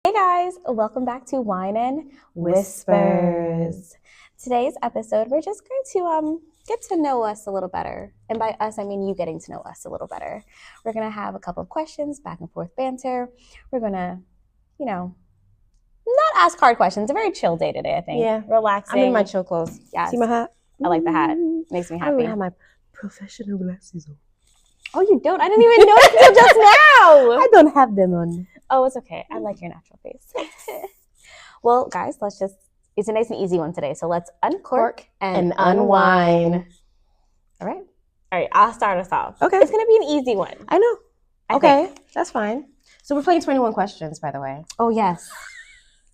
Hey guys, welcome back to Wine and Whispers. Today's episode, we're just going to get to know us a little better. And by us, I mean you getting to know us a little better. We're going to have a couple of questions, back and forth banter. We're going to, not ask hard questions. A very chill day today, I think. Yeah. Relaxing. I'm in my chill clothes. Yes. See my hat? I like the hat. Makes me happy. I don't even have my professional glasses on. Oh, you don't? I didn't even notice until just now. I don't have them on. Oh, it's okay. I like your natural face. Well, guys, it's a nice and easy one today. So let's uncork and unwine. All right, I'll start us off. Okay. It's going to be an easy one. I know. I think. That's fine. So we're playing 21 questions, by the way. Oh, yes.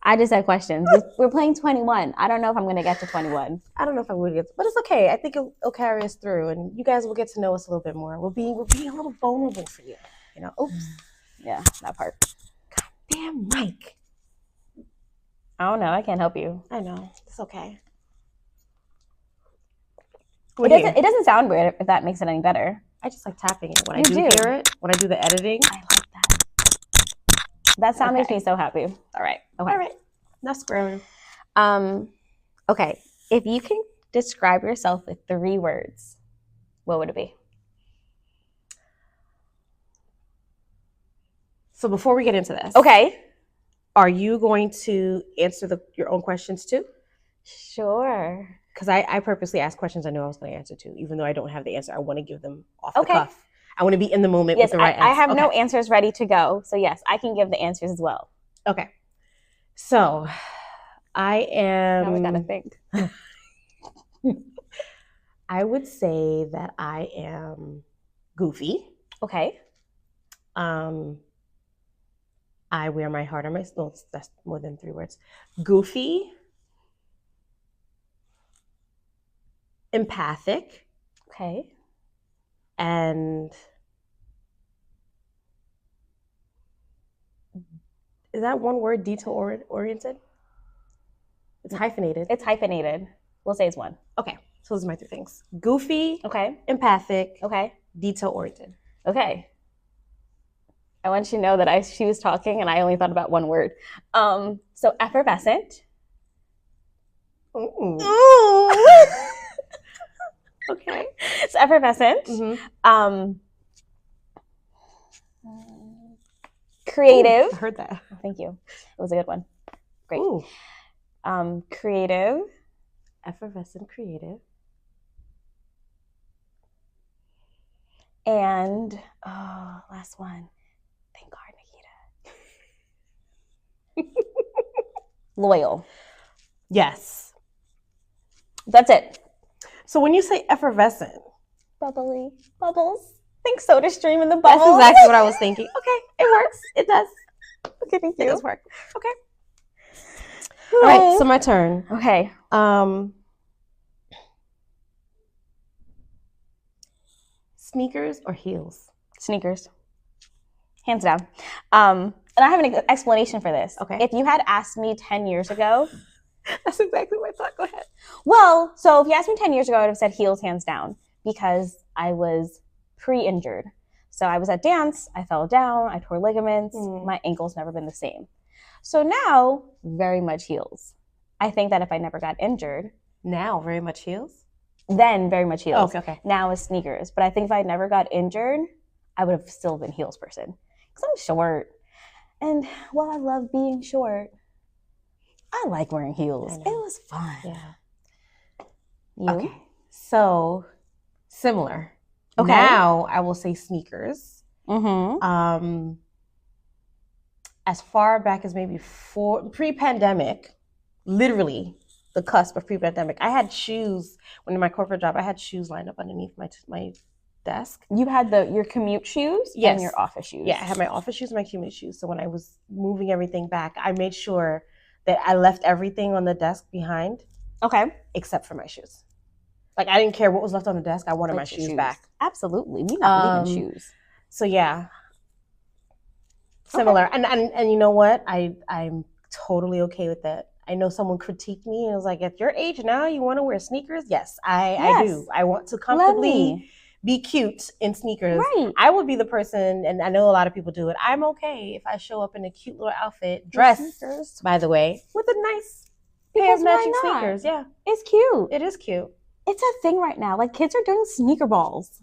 I just had questions. We're playing 21. I don't know if I'm going to get to 21. I don't know if I would get, but it's okay. I think it'll carry us through, and you guys will get to know us a little bit more. We're being a little vulnerable for you. Oops. Yeah, that part. God damn, Mike. I don't know. I can't help you. I know. It's okay. It doesn't sound weird if that makes it any better. I just like tapping it. When I do hear it, when I do the editing. I like that. That sound makes me so happy. All right. Okay. All right. Not screaming. Okay. If you can describe yourself with 3 words, what would it be? So before we get into this, Okay. Are you going to answer your own questions too? Sure. Because I purposely asked questions I knew I was going to answer to, even though I don't have the answer. I want to give them off the cuff. I want to be in the moment with the right answer. I have no answers ready to go. So yes, I can give the answers as well. Okay. So I am... Now we got to think. I would say that I am goofy. Okay. I wear my heart on my... No, that's more than 3 words. Goofy. Empathic. Okay. And is that one word, detail-oriented? It's hyphenated. It's hyphenated. We'll say it's 1. Okay. So those are my 3 things. Goofy. Okay. Empathic. Okay. Detail-oriented. Okay. I want you to know that she was talking and I only thought about 1 word. So effervescent. Ooh. Okay. It's effervescent. Mm-hmm. Creative. Ooh, I heard that. Thank you. It was a good one. Great. Ooh. Creative. Effervescent, creative. And last one. Thank God, Nikita. Loyal. Yes. That's it. So when you say effervescent, Bubbly. Bubbles. Think Soda Stream in the bubbles. that's exactly what I was thinking. Okay, it works. It does. Okay, thank you. It does work. Okay. All right, so my turn. Okay. Sneakers or heels? Sneakers. Hands down. And I have an explanation for this. Okay. If you had asked me 10 years ago. That's exactly what I thought. Go ahead. Well, so if you asked me 10 years ago, I would have said heels hands down because I was pre-injured. So I was at dance, I fell down, I tore ligaments, my ankle's never been the same. So now, very much heels. I think that if I never got injured. Now, very much heels? Then, very much heels. Oh, okay. Now is sneakers. But I think if I never got injured, I would have still been heels person. Because I'm short. And while I love being short, I like wearing heels. It was fun. Yeah. You? Okay. So, similar. Okay. Now, I will say sneakers. Mm-hmm. As far back as maybe pre-pandemic, literally the cusp of pre-pandemic, I had shoes, when in my corporate job, I had shoes lined up underneath my desk. You had your commute shoes and your office shoes. Yeah, I had my office shoes and my commute shoes. So when I was moving everything back, I made sure that I left everything on the desk behind. Okay. Except for my shoes. Like, I didn't care what was left on the desk. I wanted my shoes back. Absolutely. We're not leaving shoes. So, yeah. Similar. Okay. And you know what? I'm totally okay with that. I know someone critiqued me and was like, at your age now, you want to wear sneakers? Yes, I do. I want to comfortably be cute in sneakers. Right. I would be the person, and I know a lot of people do it. I'm okay if I show up in a cute little outfit, dress, by the way, with a nice pair of matching sneakers. Yeah. It's cute. It is cute. It's a thing right now. Like kids are doing sneaker balls.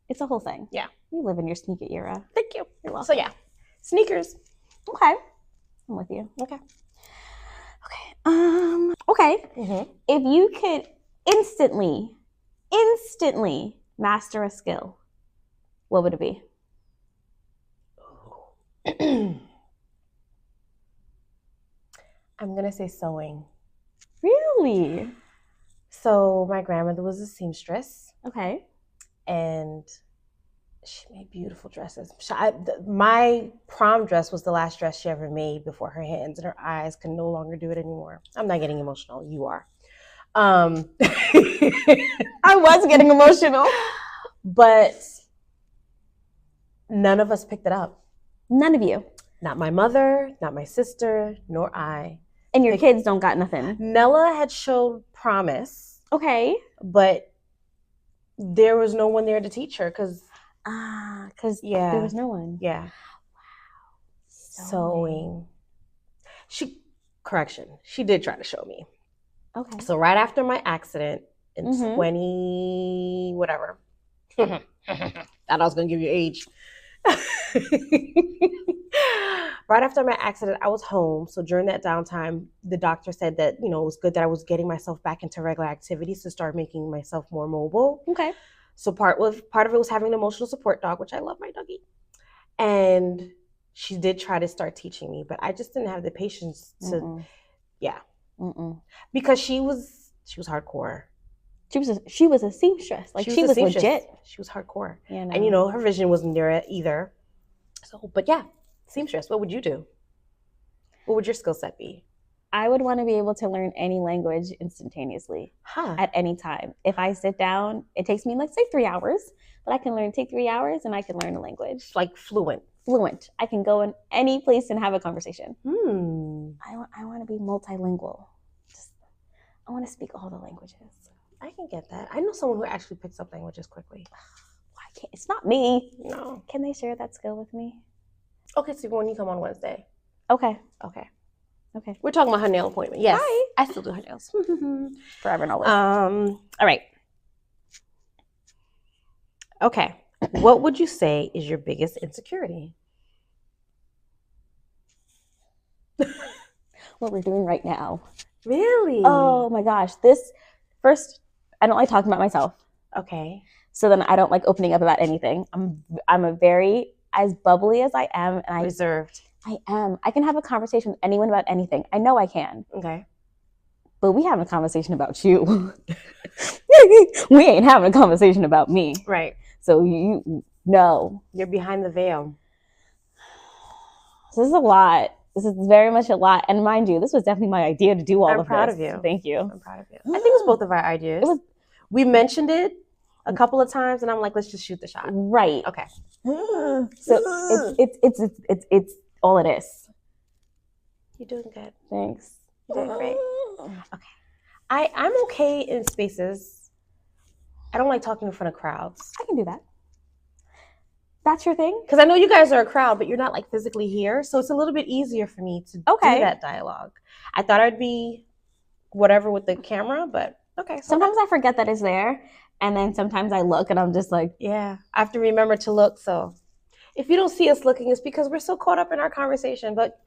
It's a whole thing. Yeah. You live in your sneaker era. Thank you. You're welcome. So yeah, sneakers. Okay. I'm with you. Okay. Okay. Mm-hmm. If you could instantly master a skill, what would it be? I'm gonna say sewing. Really? So my grandmother was a seamstress, Okay. and she made beautiful dresses. My prom dress was the last dress she ever made before her hands and her eyes could no longer do it anymore. I'm not getting emotional. You are. I was getting emotional. But none of us picked it up. None of you. Not my mother, not my sister, nor I. And your kids don't got nothing. Nella had showed promise. Okay. But there was no one there to teach her because there was no one. Yeah. Wow. Sewing. She did try to show me. Okay. So right after my accident in 20 whatever. Thought I was gonna give you age. Right after my accident, I was home. So during that downtime, the doctor said that, it was good that I was getting myself back into regular activities to start making myself more mobile. Okay. So part of it was having an emotional support dog, which I love my doggy. And she did try to start teaching me, but I just didn't have the patience to, because she was hardcore. She was a seamstress. Like she was legit. She was hardcore. Yeah, no. And her vision wasn't there either. So, but yeah, seamstress. What would you do? What would your skill set be? I would want to be able to learn any language instantaneously at any time. If I sit down, it takes me like say 3 hours, but I can take 3 hours and I can learn a language. Like fluent. I can go in any place and have a conversation. I want to be multilingual. I want to speak all the languages. I can get that. I know someone who actually picks up languages quickly. I can't. It's not me. No. Can they share that skill with me? Okay, so when you come on Wednesday. Okay. We're talking about her nail appointment. Yes. Hi. I still do her nails. Forever and always. All right. Okay. What would you say is your biggest insecurity? What we're doing right now. Really? Oh my gosh. First, I don't like talking about myself. Okay. So then I don't like opening up about anything. I'm a very, as bubbly as I am, and reserved. I am. I can have a conversation with anyone about anything. I know I can. Okay. But we having a conversation about you. We ain't having a conversation about me. Right. So you know. You're behind the veil. So this is a lot. This is very much a lot. And mind you, this was definitely my idea to do all of this. I'm proud of you. Thank you. I'm proud of you. I think it was both of our ideas. We mentioned it a couple of times, and I'm like, let's just shoot the shot. Right. Okay. So it's all it is. You're doing good. Thanks. You're doing great. Okay. I'm okay in spaces. I don't like talking in front of crowds. I can do that. That's your thing? Because I know you guys are a crowd, but you're not like physically here. So it's a little bit easier for me to do that dialogue. I thought I'd be whatever with the camera, but okay. Sometimes I forget that it's there. And then sometimes I look and I'm just like, yeah, I have to remember to look. So if you don't see us looking, it's because we're so caught up in our conversation. But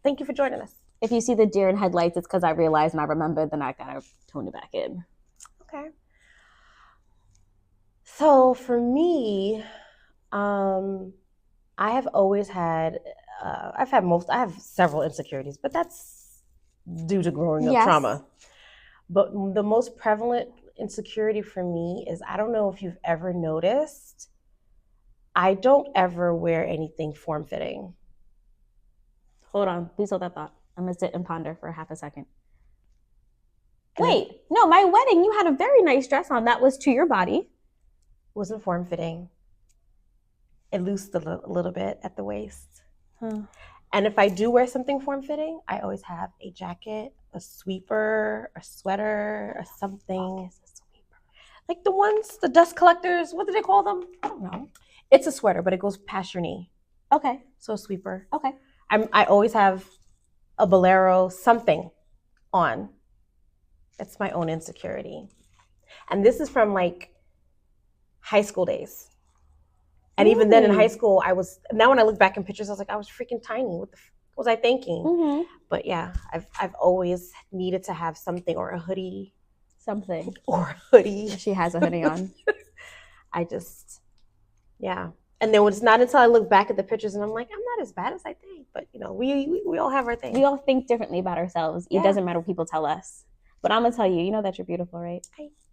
thank you for joining us. If you see the deer in headlights, it's because I realized and I remembered, then I gotta tone it back in. Okay. So for me, I have always had, I have several insecurities, but that's due to growing up trauma. But the most prevalent insecurity for me is, I don't know if you've ever noticed, I don't ever wear anything form-fitting. Hold on, please hold that thought. I'm gonna sit and ponder for half a second. Wait, no, my wedding, you had a very nice dress on. That was to your body. Wasn't form-fitting. It loosed a little bit at the waist. And if I do wear something form-fitting, I always have a jacket, a sweeper, a sweater, or something. Like the ones, the dust collectors. What do they call them? I don't know. It's a sweater, but it goes past your knee. Okay. So a sweeper. Okay. I always have a bolero, something on. It's my own insecurity. And this is from like high school days. And even then in high school, now when I look back in pictures, I was like, I was freaking tiny. What was I thinking? Mm-hmm. But yeah, I've always needed to have something or a hoodie. Something. Or a hoodie. She has a hoodie on. Yeah. And then it's not until I look back at the pictures and I'm like, I'm not as bad as I think. But, you know, we all have our thing. We all think differently about ourselves. Yeah. It doesn't matter what people tell us. But I'm going to tell you, you know that you're beautiful, right?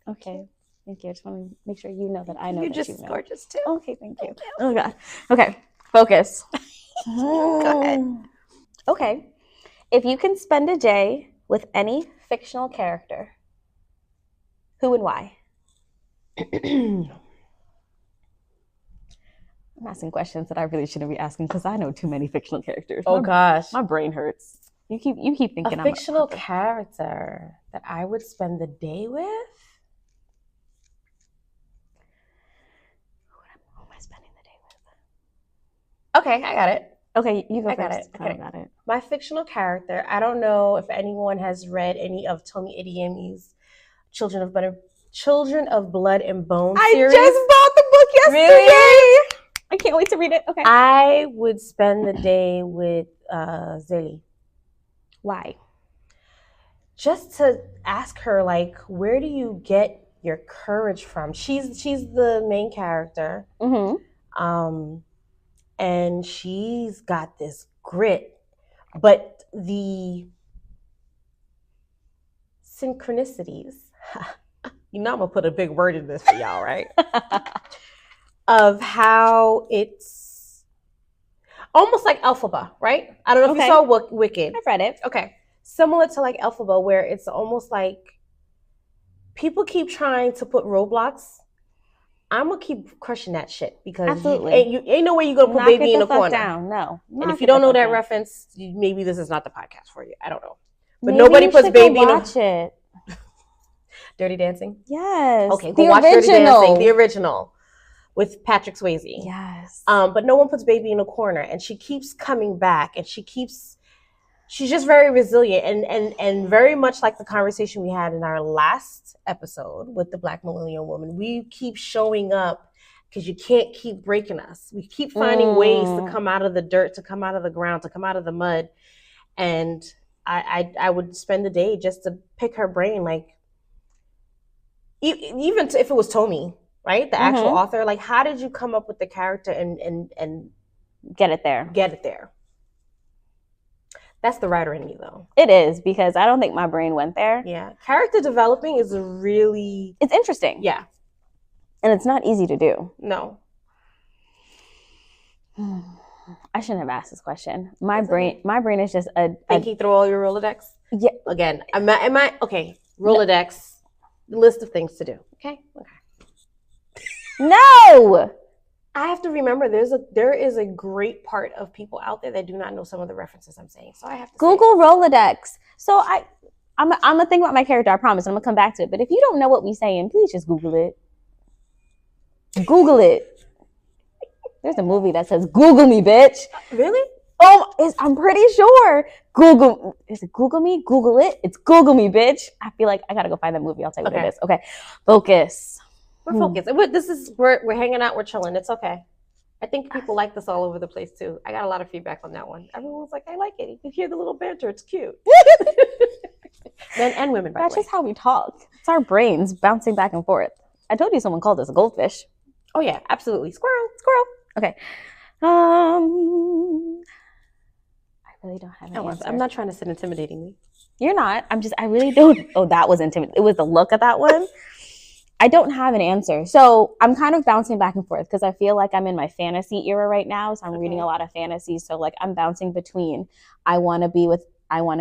Okay. Thank you. I just want to make sure you know that I know You're that just you know. gorgeous, too. Okay, thank you. Oh, God. Okay, focus. Go ahead. Okay. If you can spend a day with any fictional character, who and why? I'm asking questions that I really shouldn't be asking because I know too many fictional characters. Oh, gosh. My brain hurts. You keep thinking a fictional character that I would spend the day with? Who am I spending the day with? Okay, I got it. Okay, you go I first. got it. I got it. My fictional character, I don't know if anyone has read any of Tomi Adeyemi's Children of Blood and Bone series. I just bought the book yesterday. Really? I can't wait to read it. Okay. I would spend the day with Zélie. Why? Just to ask her, like, where do you get your courage from? She's the main character. Mm-hmm. And she's got this grit, but the synchronicities, you know I'm gonna put a big word in this for y'all, right? Of how it's almost like Elphaba, right? I don't know if you saw Wicked. I've read it. Okay. Similar to like Elphaba, where it's almost like people keep trying to put roadblocks. I'm gonna keep crushing that shit because absolutely ain't no way you gonna put baby in the corner. Down. No. And if you don't know that reference, maybe this is not the podcast for you. I don't know. But maybe nobody puts baby in it. Dirty Dancing? Yes. Okay, go watch Dirty Dancing, the original with Patrick Swayze. Yes. But no one puts baby in a corner, and she keeps coming back, and she's just very resilient and very much like the conversation we had in our last episode with the Black Millennial Woman. We keep showing up because you can't keep breaking us. We keep finding ways to come out of the dirt, to come out of the ground, to come out of the mud. And I would spend the day just to pick her brain, like, even if it was Tomi, right? The actual author, like, how did you come up with the character and get it there? That's the writer in me, though. It is, because I don't think my brain went there. Yeah. Character developing is it's interesting. Yeah. And it's not easy to do. No. I shouldn't have asked this question. My brain is just thinking through all your Rolodex. Yeah. Again, am I okay? Rolodex, list of things to do. Okay. No. I have to remember there is a great part of people out there that do not know some of the references I'm saying. So I have to Google Rolodex. So I'm gonna think about my character, I promise, and I'm gonna come back to it. But if you don't know what we saying, please just Google it. Google it. There's a movie that says "Google me, bitch." Really? Oh, I'm pretty sure. Google. Is it Google me? Google it. It's Google me, bitch. I feel like I gotta go find that movie. I'll tell you what it is. Okay, focus. We're focused. We're hanging out. We're chilling. It's okay. I think people like this all over the place too. I got a lot of feedback on that one. Everyone's like, I like it. You can hear the little banter. It's cute. Men and women, by the way. That's just how we talk. It's our brains bouncing back and forth. I told you someone called us a goldfish. Oh yeah, absolutely. Squirrel. Okay. I really don't have an answer. I'm not trying to sit intimidatingly. You're not. I really don't. Oh, that was intimidating. It was the look at that one. I don't have an answer. So I'm kind of bouncing back and forth because I feel like I'm in my fantasy era right now. So I'm reading a lot of fantasy. So like I'm bouncing between I want to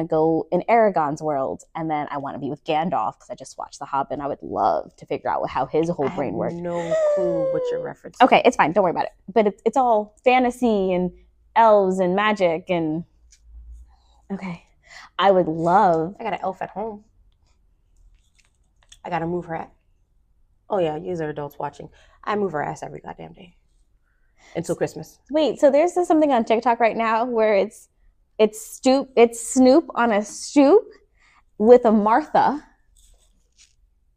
go in Aragorn's world, and then I want to be with Gandalf because I just watched The Hobbit and I would love to figure out how his whole brain works. No clue what you're referencing. Okay, it's fine. Don't worry about it. But it's all fantasy and elves and magic and okay. I got an elf at home. I gotta move her at. Oh yeah, these are adults watching. I move her ass every goddamn day until Christmas. Wait, so there's something on TikTok right now where it's Snoop on a stoop with a Martha.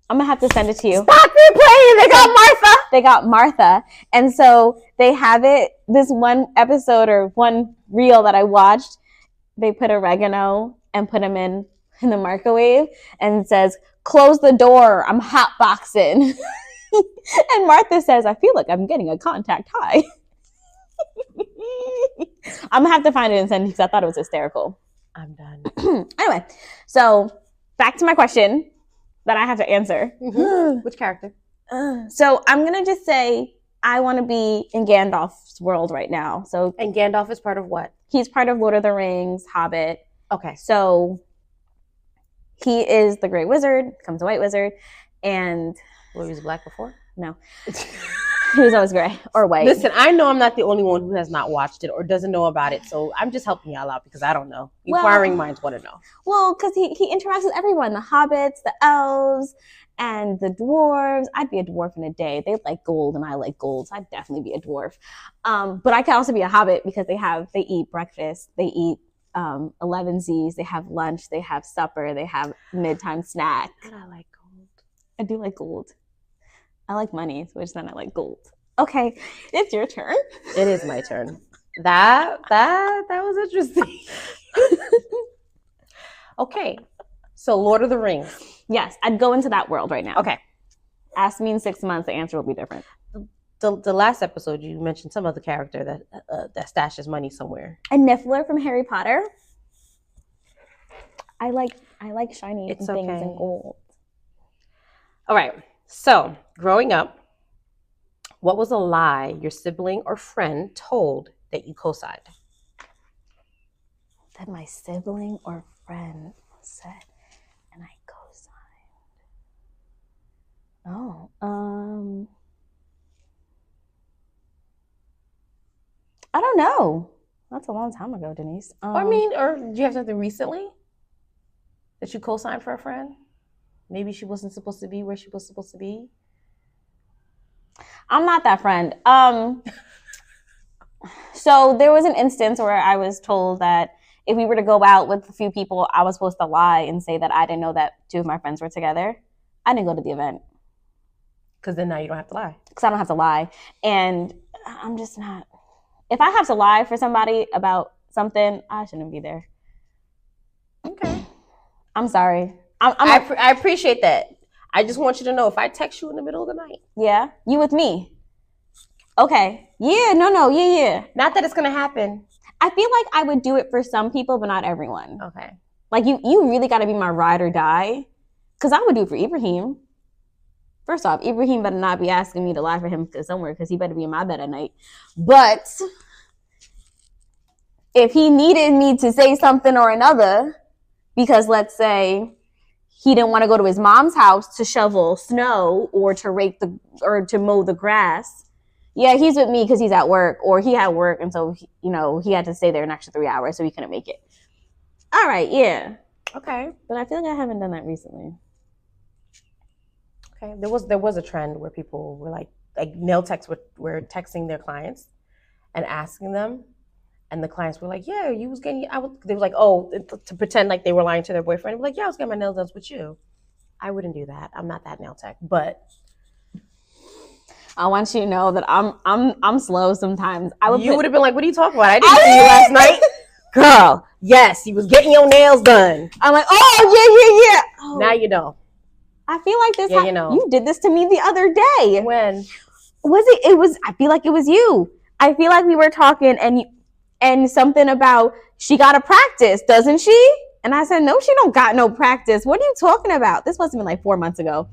I'm gonna have to send it to you. Stop replaying. They got Martha. They got Martha, and so they have it. This one episode or one reel that I watched, they put oregano and put them in the microwave, and it says, "Close the door. I'm hotboxing." And Martha says, "I feel like I'm getting a contact high." I'm gonna have to find it and send it because I thought it was hysterical. I'm done. Anyway, so back to my question that I have to answer. Mm-hmm. Which character? So I'm gonna just say I want to be in Gandalf's world right now. So And Gandalf is part of what? he's part of Lord of the Rings, Hobbit. Okay. So he is the Grey Wizard, becomes a White Wizard, and Well, he was black before? no, he was always gray or white. Listen, I know I'm not the only one who has not watched it or doesn't know about it, so I'm just helping y'all out because I don't know. Inquiring minds want to know. Well, because he interacts with everyone, the hobbits, the elves, and the dwarves. I'd be a dwarf in a day. They like gold and I like gold, so I'd definitely be a dwarf. But I could also be a hobbit because they eat breakfast, they eat 11sies, they have lunch, they have supper, they have midtime snack. And I like gold. I do like gold. I like money, which then I like gold. Okay, it's your turn. It is my turn. That was interesting. Okay, so Lord of the Rings. Yes, I'd go into that world right now. Okay. Ask me in 6 months, the answer will be different. The last episode, you mentioned some other character that stashes money somewhere. A Niffler from Harry Potter. I like shiny things and gold. All right. So, growing up, what was a lie your sibling or friend told that you co-signed? That my sibling or friend said, and I co-signed. I don't know. That's a long time ago, Denise. Or do you have something recently that you co-signed for a friend? Maybe she wasn't supposed to be where she was supposed to be. I'm not that friend. So there was an instance where I was told that if we were to go out with a few people, I was supposed to lie and say that I didn't know that 2 of my friends were together. I didn't go to the event. Because then now you don't have to lie. Because I don't have to lie. And I'm just not. If I have to lie for somebody about something, I shouldn't be there. Okay. I'm sorry. I appreciate that. I just want you to know if I text you in the middle of the night. Yeah? You with me? Okay. Yeah, no. Yeah. Not that it's going to happen. I feel like I would do it for some people, but not everyone. Okay. Like, you really got to be my ride or die. Because I would do it for Ibrahim. First off, Ibrahim better not be asking me to lie for him somewhere because he better be in my bed at night. But if he needed me to say something or another, because let's say he didn't want to go to his mom's house to shovel snow or to mow the grass, yeah, he's with me because he's at work or he had work and so he had to stay there an extra 3 hours so he couldn't make it. All right, yeah. Okay. But I feel like I haven't done that recently. Okay. There was a trend where people were like nail techs were texting their clients and asking them, and the clients were like, "Yeah, you was getting." They were like, "Oh," to pretend like they were lying to their boyfriend. They were like, "Yeah, I was getting my nails done with you." I wouldn't do that. I'm not that nail tech, but I want you to know that I'm slow sometimes. You would have been like, "What are you talking about? I didn't see you last night, girl." Yes, he was getting your nails done. I'm like, "Oh yeah." Oh. Now you know. I feel like this. Yeah, you know. You did this to me the other day. When was it? It was. I feel like it was you. I feel like we were talking and something about she got to practice, doesn't she? And I said, no, she don't got no practice. What are you talking about? This must have been like 4 months ago.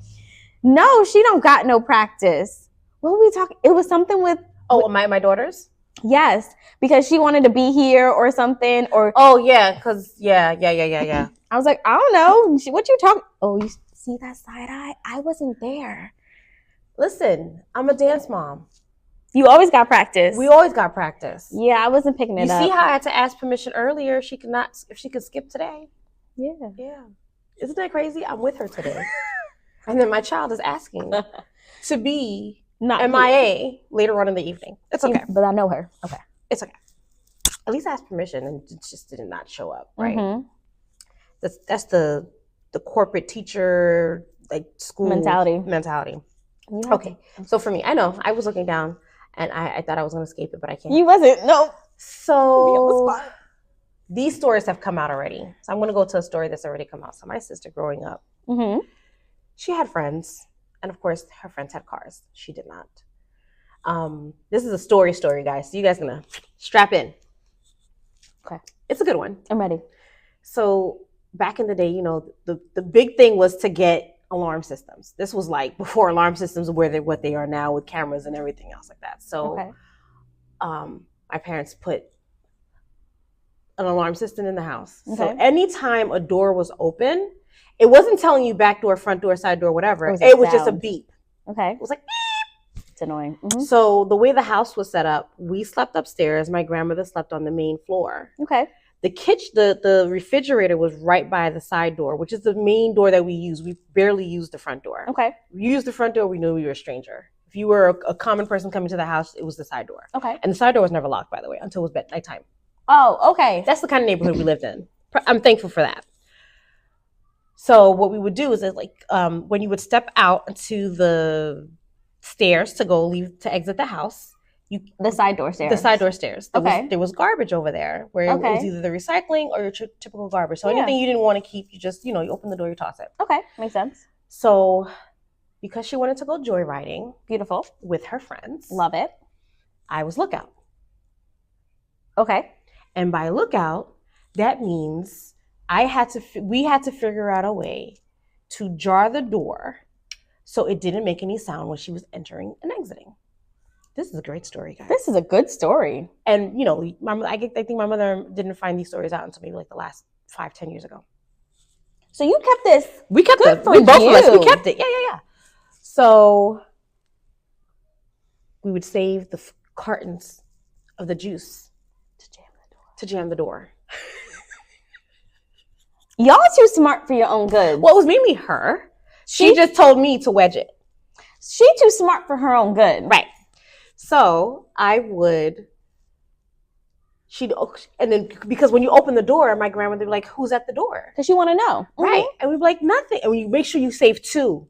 No, she don't got no practice. What were we talking? It was something with. Oh, my daughters. Yes, because she wanted to be here or something or. Oh yeah, because yeah. I was like, I don't know. What you talking? Oh, you see that side eye? I wasn't there. Listen, I'm a dance mom. You always got practice. We always got practice. Yeah, I wasn't picking it up. You see how I had to ask permission earlier if she could skip today? Yeah. Yeah. Isn't that crazy? I'm with her today. And then my child is asking. to be Not MIA later on in the evening. It's okay. But I know her. Okay. It's okay. At least I asked permission and it just did not show up, right? Mm-hmm. That's the corporate teacher, like, school mentality. Okay. So for me, I know I was looking down and I thought I was going to escape it, but I can't. You wasn't. No. So these stories have come out already. So I'm going to go to a story that's already come out. So my sister growing up, she had friends. And of course, her friends had cars. She did not. This is a story, guys. So you guys going to strap in. Okay. It's a good one. I'm ready. So back in the day, the big thing was to get alarm systems. This was like before alarm systems were what they are now with cameras and everything else like that. So my parents put an alarm system in the house. Okay. So anytime a door was open, it wasn't telling you back door, front door, side door, whatever. It was just a beep. Okay. It was like beep. It's annoying. So the way the house was set up, we slept upstairs. My grandmother slept on the main floor. Okay. The kitchen, the refrigerator was right by the side door, which is the main door that we use. We barely used the front door. Okay. We used the front door, we knew we were a stranger. If you were a common person coming to the house, it was the side door. Okay. And the side door was never locked, by the way, until it was nighttime. Oh, okay. That's the kind of neighborhood we lived in. I'm thankful for that. So what we would do is like when you would step out to the stairs to exit the house, the side door stairs. The side door stairs. There was garbage over there where it was either the recycling or your typical garbage. So anything you didn't want to keep, you just, you open the door, you toss it. Okay, makes sense. So because she wanted to go joyriding. Beautiful. With her friends. Love it. I was lookout. Okay. And by lookout, that means we had to figure out a way to jar the door so it didn't make any sound when she was entering and exiting. This is a great story, guys. This is a good story. And, I think my mother didn't find these stories out until maybe like the last 5-10 years ago. So you kept this. We kept it. Both of us. We kept it. Yeah. So we would save the cartons of the juice to jam the door. Y'all too smart for your own good. Well, it was mainly her. She just told me to wedge it. She too smart for her own good. Right. So and then because when you open the door, my grandmother would be like, who's at the door? Because you want to know. Right. And we'd be like, nothing. And you make sure you save 2.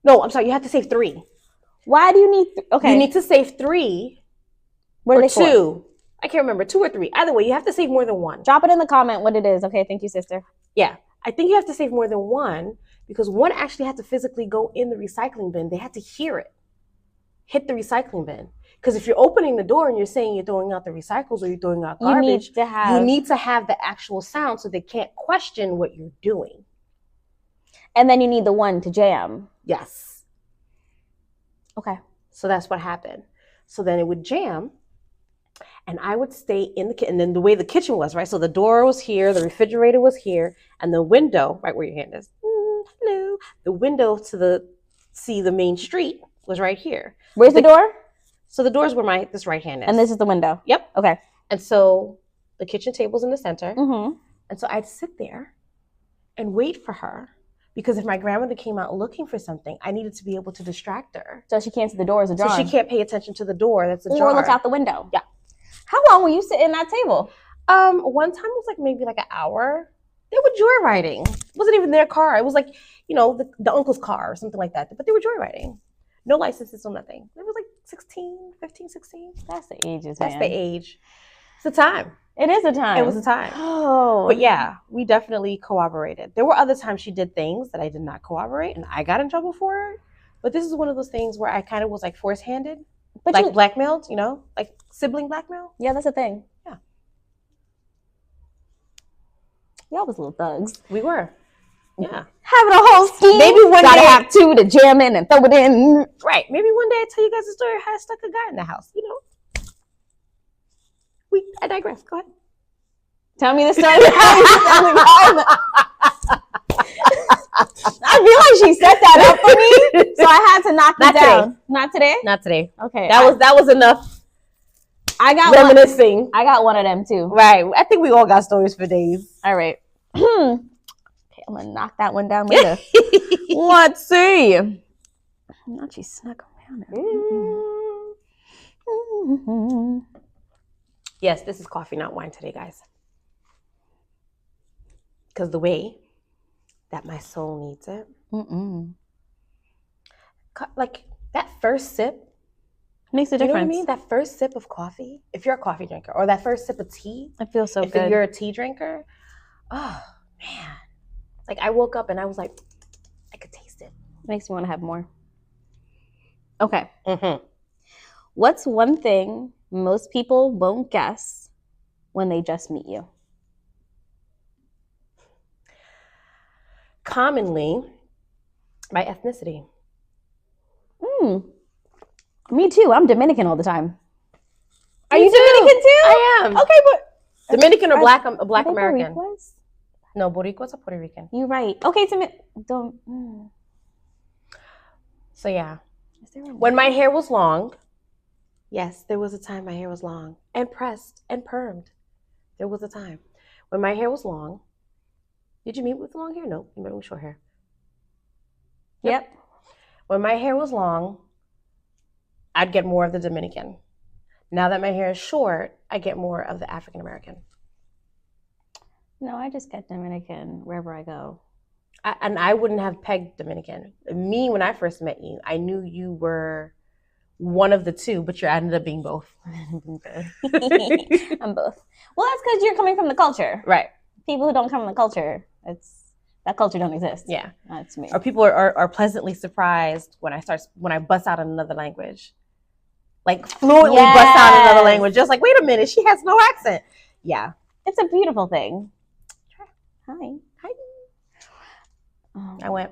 No, I'm sorry. You have to save 3. Why do you need okay. You need to save 3 or 2. For? I can't remember, 2 or 3. Either way, you have to save more than 1. Drop it in the comment what it is. Okay, thank you, sister. Yeah. I think you have to save more than 1 because 1 actually had to physically go in the recycling bin. They had to hear it. Hit the recycling bin. Because if you're opening the door and you're saying you're throwing out the recycles or you're throwing out garbage, you need to have the actual sound so they can't question what you're doing. And then you need the 1 to jam. Yes. Okay. So that's what happened. So then it would jam and I would stay in the kitchen. And then the way the kitchen was, right? So the door was here, the refrigerator was here, and the window, right where your hand is, hello, the window to see the main street was right here. Where's the door? So the doors where this right hand is. And this is the window? Yep. Okay. And so the kitchen table's in the center. Mm-hmm. And so I'd sit there and wait for her because if my grandmother came out looking for something, I needed to be able to distract her. So she can't see the door as a jar. So she can't pay attention to the door that's ajar. Or look out the window. Yeah. How long were you sitting at that table? One time it was like maybe like an hour. They were joyriding. It wasn't even their car. It was like, the uncle's car or something like that. But they were joyriding. No licenses or nothing. It was like 15, 16. That's the ages, man. That's the age. It's a time. It is a time. It was a time. Oh. But yeah, we definitely cooperated. There were other times she did things that I did not cooperate and I got in trouble for it. But this is one of those things where I kind of was like force-handed. But like blackmailed, like sibling blackmail. Yeah, that's a thing. Yeah. Y'all was little thugs. We were. Yeah. Having a whole scheme. Maybe one Gotta day have 2 to jam in and throw it in. Right. Maybe one day I tell you guys a story of how I stuck a guy in the house. I digress. Go ahead. Tell me the story. I feel like she set that up for me, so I had to knock it down. Not today. Not today. Okay. That was enough. I got reminiscing. I got one of them too. Right. I think we all got stories for days. All right. Okay, I'm gonna knock that one down later. Let's see. Not she snuck around. Yes, this is coffee, not wine today, guys. Because the way that my soul needs it. Like that first sip makes a difference. You know what I mean? That first sip of coffee, if you're a coffee drinker, or that first sip of tea. It feels so good. If you're a tea drinker, oh man. Like I woke up and I was like, I could taste it. Makes me want to have more. Okay. What's one thing most people won't guess when they just meet you? Commonly, my ethnicity. Me too. I'm Dominican all the time. Are you Dominican too? I am. Okay, but Dominican or black American? Boricuas? No, Boricuas are Puerto Rican. You're right. Okay, So yeah, when my hair was long, yes, there was a time my hair was long and pressed and permed. There was a time when my hair was long. Did you meet with long hair? No, you met with short hair. Yep. When my hair was long, I'd get more of the Dominican. Now that my hair is short, I get more of the African American. No, I just get Dominican wherever I go. And I wouldn't have pegged Dominican. Me, when I first met you, I knew you were one of the two, but you ended up being both. I'm both. Well, that's because you're coming from the culture. Right. People who don't come from the culture, that culture don't exist. Yeah. That's me. Or people are pleasantly surprised when I bust out in another language. Like fluently bust out in another language. Just like, wait a minute, she has no accent. Yeah. It's a beautiful thing. Hi. I went.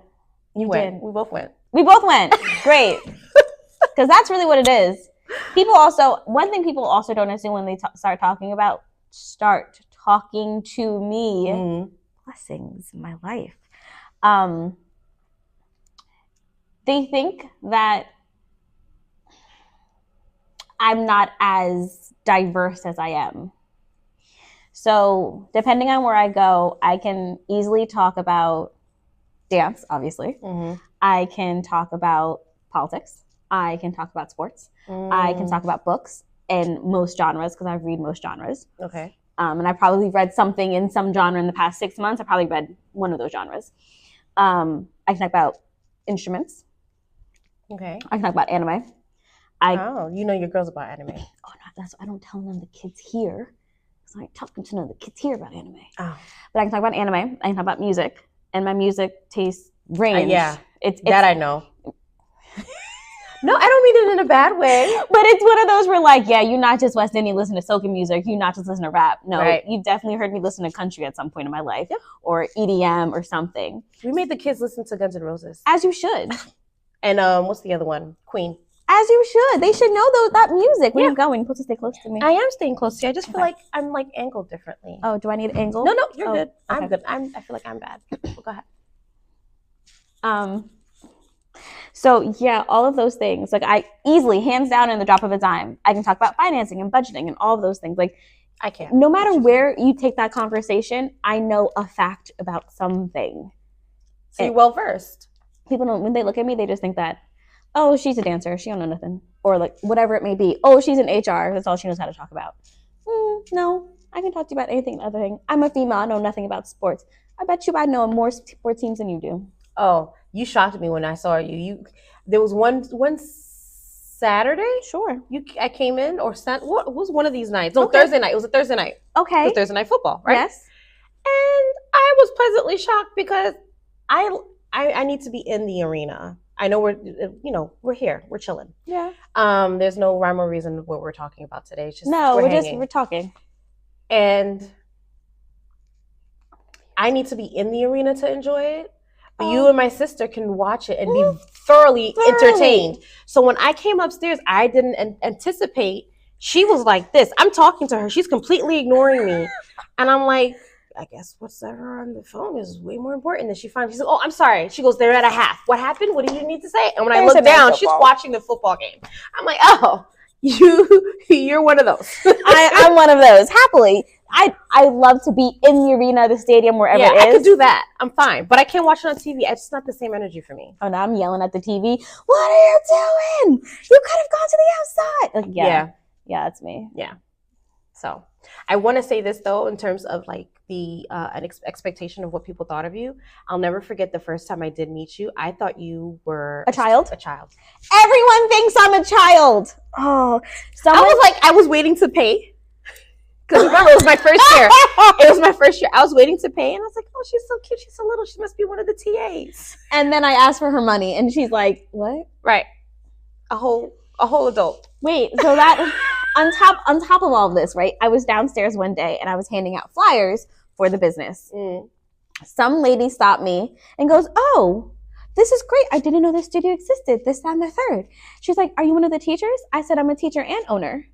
You went. Did. We both went. We both went. Great. Because that's really what it is. One thing people also don't assume when they start talking to me, blessings in my life. They think that I'm not as diverse as I am. So depending on where I go, I can easily talk about dance, obviously. I can talk about politics. I can talk about sports. I can talk about books in most genres because I read most genres. Okay. And I probably read something in some genre in the past 6 months. I probably read one of those genres. I can talk about instruments. Okay. I can talk about anime. You know your girls about anime. Oh, no, I don't tell them the kids here. So I talk to the kids here about anime. Oh. But I can talk about anime. I can talk about music. And my music taste range. It's that I know. No, I don't mean it in a bad way. But it's one of those where you're not just West Indian, listen to soca music. You not just listen to rap. No, right. You've definitely heard me listen to country at some point in my life. Yep. Or EDM or something. We made the kids listen to Guns N' Roses. As you should. And what's the other one? Queen. As you should. They should know that music. Where you going? You're supposed to stay close to me. I am staying close to you. I just feel like I'm angled differently. Oh, do I need an angle? No, you're good. Okay. I'm good. I feel like I'm bad. Well, go ahead. So yeah, all of those things, I easily, hands down, in the drop of a dime, I can talk about financing and budgeting and all of those things. I can. No matter where you take that conversation, I know a fact about something. So you're well versed. People don't, when they look at me, they just think that, oh, she's a dancer, she don't know nothing, or whatever it may be. Oh, she's in HR, that's all she knows how to talk about. No, I can talk to you about anything other thing. I'm a female, I know nothing about sports. I bet you I know more sport teams than you do. Oh, you shocked me when I saw you. There was one Saturday. Sure. I came in what was one of these nights? No, okay. Thursday night. It was a Thursday night. Okay. It was Thursday night football, right? Yes. And I was pleasantly shocked because I need to be in the arena. I know we're here, we're chilling. Yeah. There's no rhyme or reason what we're talking about today. It's just we're talking. And I need to be in the arena to enjoy it. But you and my sister can watch it and be thoroughly entertained. So when I came upstairs, I didn't anticipate. She was like this. I'm talking to her. She's completely ignoring me. And I'm like, I guess whatever on the phone is way more important than she finally. She's like, oh, I'm sorry. She goes, they're at a half. What happened? What did you need to say? And when I look down, she's watching the football game. I'm like, oh, you're one of those. I'm one of those. Happily. I love to be in the arena, the stadium, wherever it is. I could do that. I'm fine. But I can't watch it on TV. It's not the same energy for me. Oh, no, I'm yelling at the TV. What are you doing? You could have gone to the outside. Like, yeah, that's me. Yeah. So I want to say this, though, in terms of like the expectation of what people thought of you. I'll never forget the first time I did meet you. I thought you were a child. A child. Everyone thinks I'm a child. Oh, I was waiting to pay. Because remember, it was my first year. I was waiting to pay, and I was like, "Oh, she's so cute. She's so little. She must be one of the TAs." And then I asked for her money, and she's like, "What?" Right, a whole adult. Wait, so that on top of all of this, right? I was downstairs one day, and I was handing out flyers for the business. Some lady stopped me and goes, "Oh, this is great. I didn't know this studio existed. This, that, and the third." She's like, "Are you one of the teachers?" I said, "I'm a teacher and owner."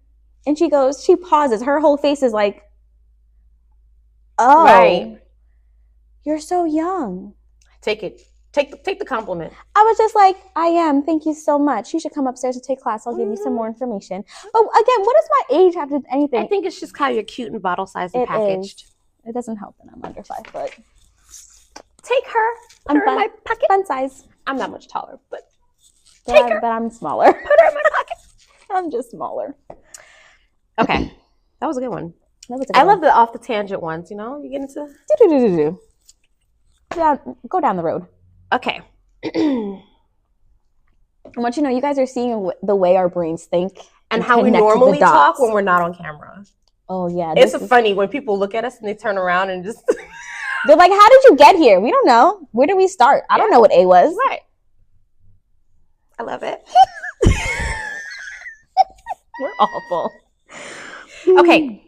And she pauses. Her whole face is like, "Oh, right. You're so young." Take it. Take the compliment. I was just like, "I am. Thank you so much. You should come upstairs and take class. I'll give you some more information." But again, what does my age have to do with anything? I think it's just how you're cute and bottle sized and packaged. It doesn't help that I'm under 5 foot. Take her. Put her in my pocket. Fun size. I'm not much taller, but take her. But I'm smaller. Put her in my pocket. I'm just smaller. Okay, that was a good one. I love the off the tangent ones. You know, you get into Yeah, go down the road. Okay. I want you to know, you guys are seeing the way our brains think and how we normally talk when we're not on camera. Oh yeah, it's funny when people look at us and they turn around and just they're like, "How did you get here?" We don't know. Where did we start? I don't know what A was. Right. I love it. We're awful. Okay.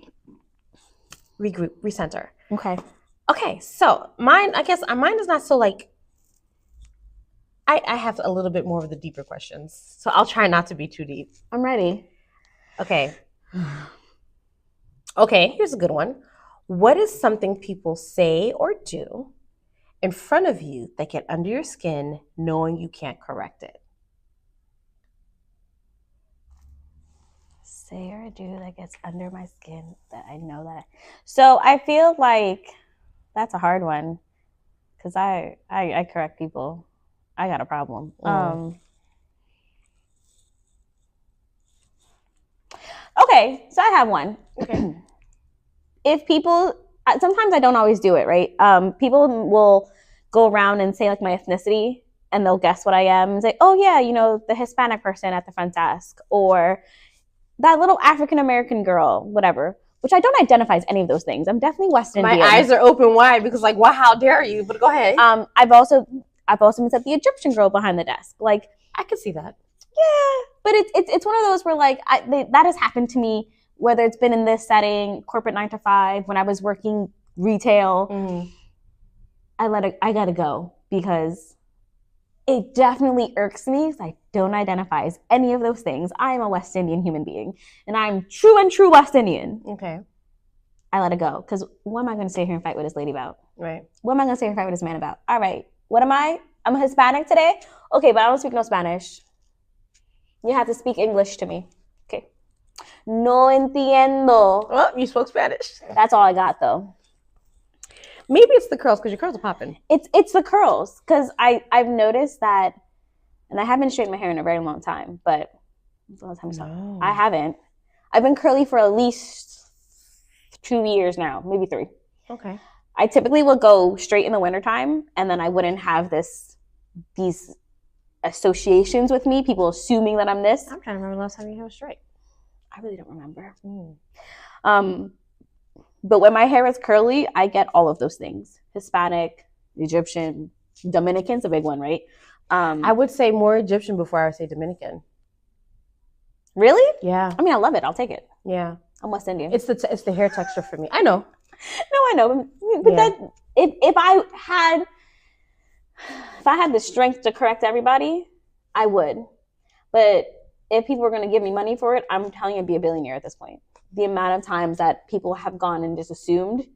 Regroup, recenter. Okay, so mine is not so like, I have a little bit more of the deeper questions. So I'll try not to be too deep. I'm ready. Okay. Okay, here's a good one. What is something people say or do in front of you that get under your skin knowing you can't correct it? Say or do that gets under my skin that I know that. So I feel like that's a hard one because I correct people. I got a problem. Okay, so I have one. Okay. If people, sometimes I don't always do it, right? People will go around and say like my ethnicity and they'll guess what I am and say, "Oh yeah, you know, the Hispanic person at the front desk," or that little African-American girl, whatever, which I don't identify as any of those things. I'm definitely West Indian. My eyes are open wide because like, wow, how dare you? But go ahead. I've also been said the Egyptian girl behind the desk. Like, I could see that. Yeah, but it's one of those where like that has happened to me, whether it's been in this setting, corporate 9 to 5, when I was working retail. Mm-hmm. I gotta go because it definitely irks me because I don't identify as any of those things. I am a West Indian human being, and I'm true West Indian. Okay. I let it go because what am I going to sit here and fight with this lady about? Right. What am I going to sit here and fight with this man about? All right. What am I? I'm a Hispanic today? Okay, but I don't speak no Spanish. You have to speak English to me. Okay. No entiendo. Well, you spoke Spanish. That's all I got, though. Maybe it's the curls because your curls are popping. It's the curls because I've noticed that, and I haven't straightened my hair in a very long time, but when's the last time I saw it? I haven't. I've been curly for at least 2 years now, maybe 3. Okay. I typically would go straight in the wintertime, and then I wouldn't have these associations with me, people assuming that I'm this. I'm trying to remember the last time you had straight. I really don't remember. But when my hair is curly, I get all of those things. Hispanic, Egyptian, Dominican's a big one, right? I would say more Egyptian before I would say Dominican. Really? Yeah. I mean, I love it. I'll take it. Yeah. I'm West Indian. It's the hair texture for me. I know. No, I know. But yeah. That if I had the strength to correct everybody, I would. But if people were going to give me money for it, I'm telling you, I'd be a billionaire at this point. The amount of times that people have gone and just assumed,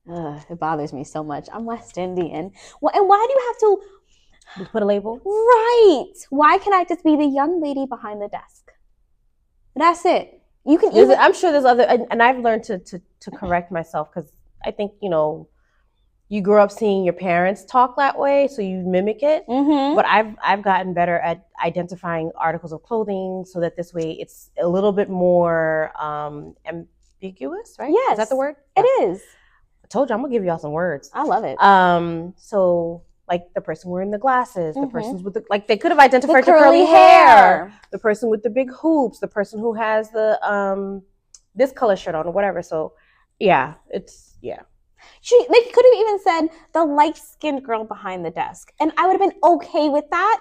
it bothers me so much. I'm West Indian. Well, and why do you have to put a label? Right. Why can't I just be the young lady behind the desk? That's it. You can even. I'm sure there's other, and I've learned to correct myself because I think you grow up seeing your parents talk that way, so you mimic it. Mm-hmm. But I've gotten better at identifying articles of clothing so that this way it's a little bit more ambiguous, right? Yes. Is that the word? It is. I told you I'm gonna give y'all some words. I love it. So like the person wearing the glasses, the Mhm. persons with they could have identified The the curly hair, hair. the person with the big hoops, the person who has the this color shirt on or whatever. So yeah, yeah. They could have even said the light-skinned girl behind the desk, and I would have been okay with that.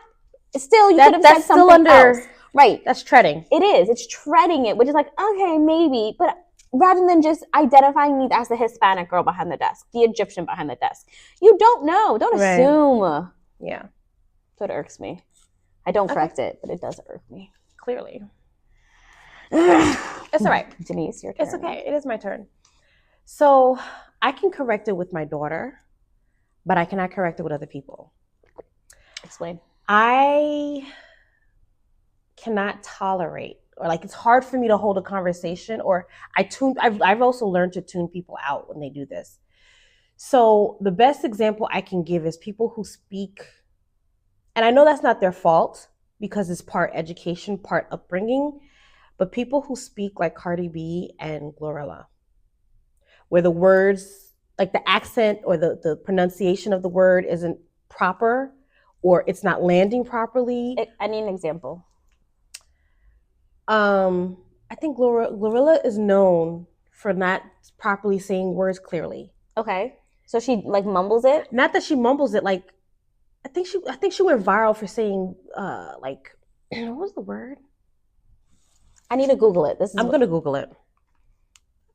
Still, you could have said something else. Right. That's treading. It is. It's treading it, which is like, okay, maybe. But rather than just identifying me as the Hispanic girl behind the desk, the Egyptian behind the desk, you don't know. Don't assume. Yeah. So it irks me. I don't correct it, but it does irk me. Clearly. It's all right. Denise, your turn. It's okay. It is my turn. So I can correct it with my daughter, but I cannot correct it with other people. Explain. I cannot tolerate, or like it's hard for me to hold a conversation, or I've also learned to tune people out when they do this. So the best example I can give is people who speak, and I know that's not their fault because it's part education, part upbringing, but people who speak like Cardi B and Glorilla, where the words, like the accent or the pronunciation of the word isn't proper, or it's not landing properly. I need an example. I think Glorilla is known for not properly saying words clearly. Okay. So she like mumbles it? Not that she mumbles it, like I think she went viral for saying like what was the word? I need to Google it. I'm gonna Google it.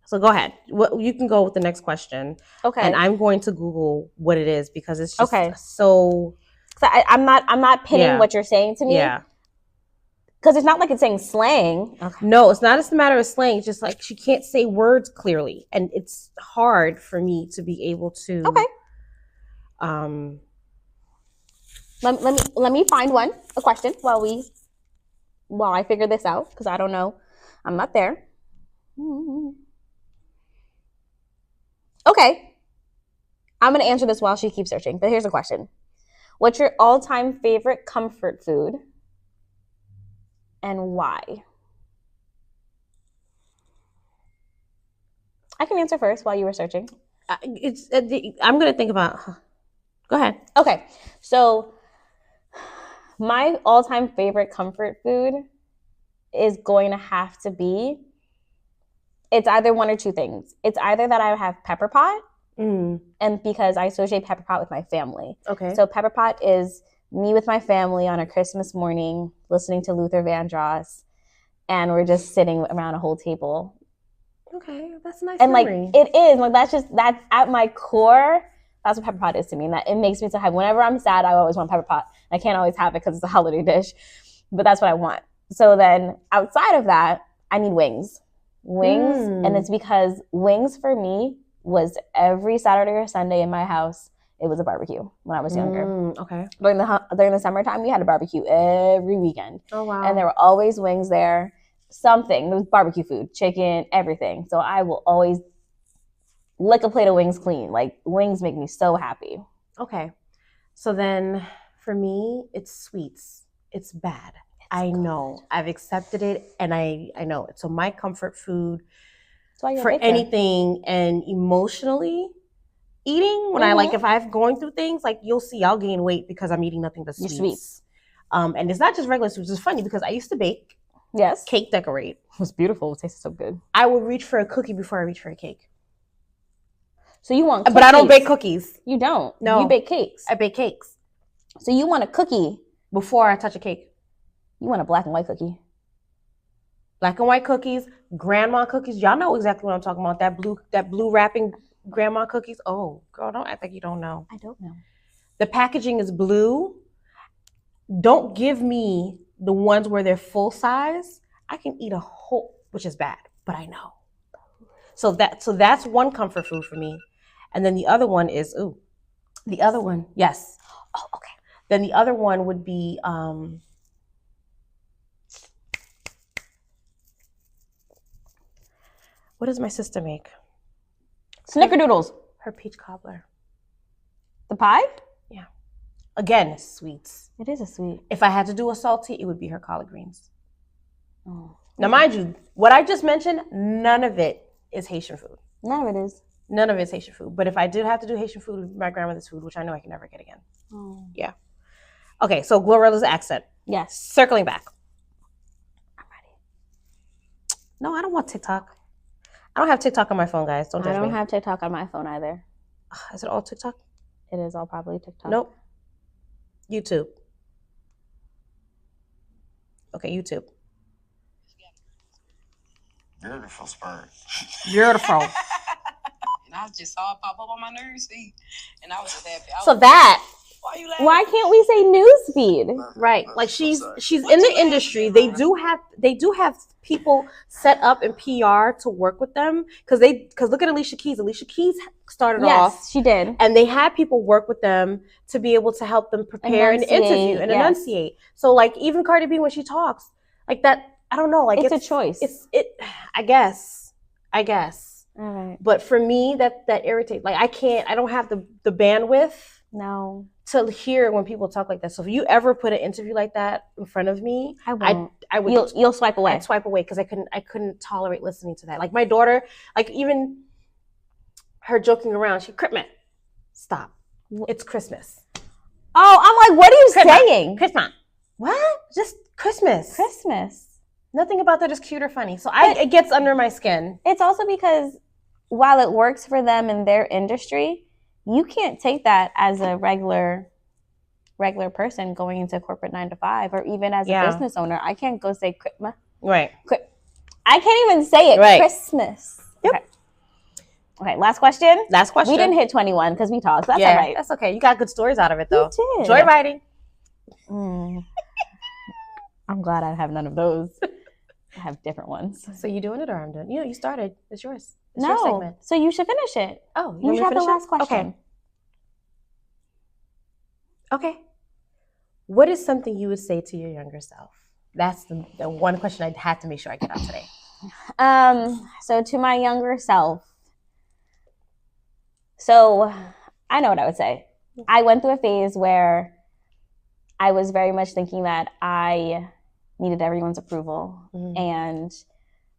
So go ahead. You can go with the next question. Okay. And I'm going to Google what it is because it's just so I'm not pinning what you're saying to me. Yeah. Because it's not like it's saying slang. Okay. No, it's not a matter of slang. It's just like she can't say words clearly. And it's hard for me to be able to Let me find a question while I figure this out, because I don't know. I'm not there. Okay. I'm gonna answer this while she keeps searching, but here's a question. What's your all-time favorite comfort food? And why? I can answer first while you were searching. I'm going to think about. Go ahead. Okay. So my all-time favorite comfort food is going to have to be, it's either one or two things. It's either that I have pepper pot, and because I associate pepper pot with my family. Okay. So pepper pot is me with my family on a Christmas morning, listening to Luther Vandross, and we're just sitting around a whole table. Okay, that's a nice. And memory. Like it is, like that's at my core. That's what pepper pot is to me. And that it makes me so happy. Whenever I'm sad, I always want pepper pot. I can't always have it because it's a holiday dish, but that's what I want. So then outside of that, I need wings, and it's because wings for me was every Saturday or Sunday in my house. It was a barbecue when I was younger. Okay. During the summertime, we had a barbecue every weekend. Oh, wow. And there were always wings there. Something. There was barbecue food, chicken, everything. So I will always lick a plate of wings clean. Like, wings make me so happy. Okay. So then for me, it's sweets. It's bad. I know. I've accepted it, and I know it. So my comfort food for anything and emotionally eating, when if I'm going through things, like you'll see I'll gain weight because I'm eating nothing but sweets. And it's not just regular sweets. It's funny because I used to bake. Yes. Cake decorate. It was beautiful. It tasted so good. I would reach for a cookie before I reach for a cake. So you want cookies. But I don't bake cookies. You don't? No. You bake cakes. I bake cakes. So you want a cookie. Before I touch a cake. You want a black and white cookie. Black and white cookies, grandma cookies. Y'all know exactly what I'm talking about. That blue wrapping grandma cookies. Oh, girl, don't act like you don't know. I don't know. The packaging is blue. Don't give me the ones where they're full size. I can eat a whole, which is bad, but I know. So that's one comfort food for me. And then the other one is, yes. Oh, okay. Then the other one would be, What does my sister make? Snickerdoodles. Her peach cobbler. The pie? Yeah. Again, sweets. It is a sweet. If I had to do a salty, it would be her collard greens. Oh. Now, mind you, what I just mentioned, none of it is Haitian food. None of it is. None of it's Haitian food. But if I did have to do Haitian food, it would be my grandmother's food, which I know I can never get again. Oh. Yeah. Okay, so Glorilla's accent. Yes. Circling back. I'm ready. No, I don't want TikTok. I don't have TikTok on my phone, guys. Don't judge me. I don't have TikTok on my phone either. Is it all TikTok? It is all probably TikTok. Nope. YouTube. Okay, YouTube. Beautiful spurs. Beautiful. And I just saw it pop up on my news feed, and I was just happy. So that, Why you laughing? Why can't we say newsfeed? right? Like she's in the industry. They do have people set up in PR to work with them because look at Alicia Keys. Alicia Keys started off. Yes, she did. And they had people work with them to be able to help them prepare an interview and enunciate. So like even Cardi B when she talks, like that, I don't know, like it's a choice. I guess. All right. But for me, that irritates. Like I don't have the bandwidth No. to hear when people talk like that. So if you ever put an interview like that in front of me, I won't. I would. You'll swipe away. I'd swipe away because I couldn't tolerate listening to that. Like my daughter, like even her joking around, she Christmas. Stop. It's Christmas. Oh, I'm like, what are you saying? Christmas. What? Just Christmas. Christmas. Nothing about that is cute or funny. So it gets under my skin. It's also because while it works for them in their industry, you can't take that as a regular person going into corporate 9 to 5, or even as a business owner. I can't go say Christmas. Right. I can't even say it. Right. Christmas. Yep. Okay. Last question. Last question. We didn't hit 21 because we talked. That's all right. That's okay. You got good stories out of it though. You did. Joyriding. I'm glad I have none of those. I have different ones. So you doing it or I'm doing it? You started. It's yours. It's your No. segment. So you should finish it. Oh, You should have the last question. Okay. What is something you would say to your younger self? That's the one question I had to make sure I get out today. So to my younger self. So I know what I would say. I went through a phase where I was very much thinking that I needed everyone's approval and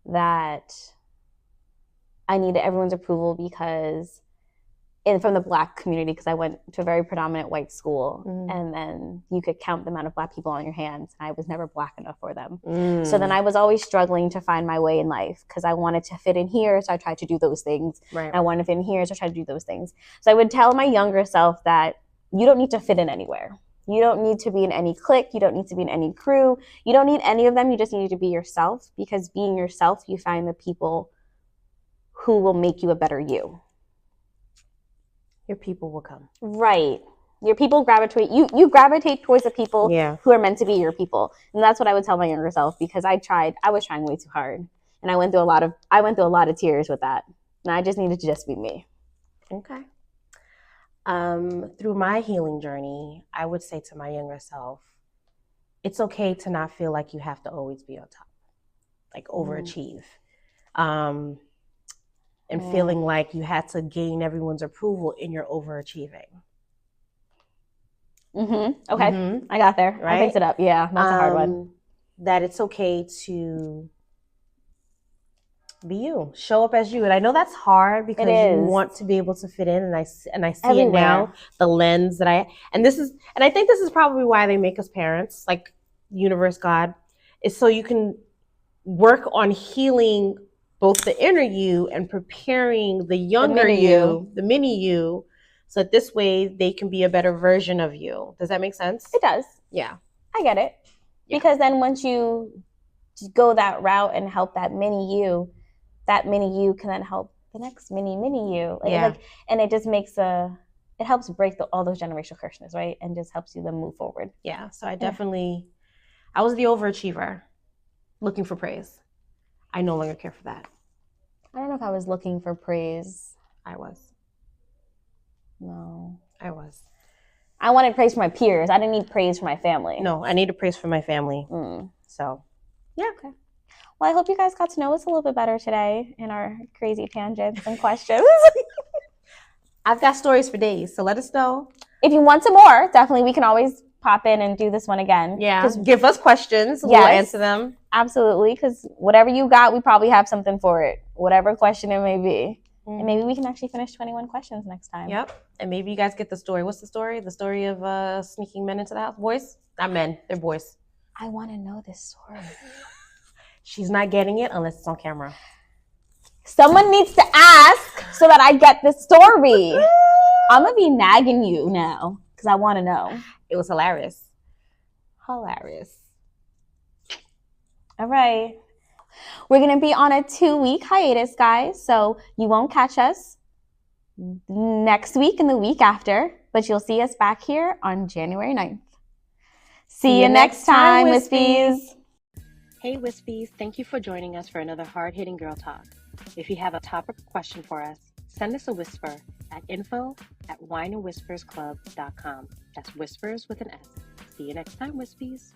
that I needed everyone's approval because from the Black community, because I went to a very predominant white school, and then you could count the amount of Black people on your hands, and I was never Black enough for them. So then I was always struggling to find my way in life because I wanted to fit in here, so I tried to do those things. Right. I wanted to fit in here, so I tried to do those things. So I would tell my younger self that you don't need to fit in anywhere. You don't need to be in any clique. You don't need to be in any crew. You don't need any of them. You just need to be yourself, because being yourself, you find the people who will make you a better you. Your people will come. Right. Your people gravitate. You gravitate towards the people who are meant to be your people. And that's what I would tell my younger self, because I was trying way too hard. And I went through a lot of tears with that. And I just needed to just be me. Okay. Through my healing journey, I would say to my younger self, it's okay to not feel like you have to always be on top, like overachieve. And feeling like you had to gain everyone's approval in your overachieving. Okay. I got there. Right? I picked it up. Yeah, that's a hard one. That it's okay to be you, show up as you. And I know that's hard because you want to be able to fit in, and I see everywhere. It now, the lens that I think this is probably why they make us parents, like universe, God, is so you can work on healing both the inner you and preparing the younger the mini you, so that this way they can be a better version of you. Does that make sense? It does. Yeah. I get it. Yeah. Because then once you go that route and help that mini you can then help the next mini you. And it just makes it helps break all those generational curses, right? And just helps you then move forward. Yeah. So I was the overachiever looking for praise. I no longer care for that. I don't know if I was looking for praise. I was. No. I was. I wanted praise from my peers. I didn't need praise from my family. No, I needed praise from my family. So, yeah. Okay. Well, I hope you guys got to know us a little bit better today in our crazy tangents and questions. I've got stories for days, so let us know. If you want some more, definitely we can always pop in and do this one again. Yeah, give us questions. Yes. We'll answer them. Absolutely, because whatever you got, we probably have something for it, whatever question it may be. And maybe we can actually finish 21 questions next time. Yep. And maybe you guys get the story. What's the story? The story of sneaking men into the house. Boys? Not men. They're boys. I want to know this story. She's not getting it unless it's on camera. Someone needs to ask so that I get this story. I'm going to be nagging you now because I want to know. It was hilarious. Hilarious. All right. We're going to be on a 2-week hiatus, guys. So you won't catch us next week and the week after, but you'll see us back here on January 9th. See you next time, Wispies. Hey, Wispies. Thank you for joining us for another hard-hitting girl talk. If you have a topic question for us, send us a whisper at info@wineandwhispersclub.com. That's whispers with an S. See you next time, Wispies.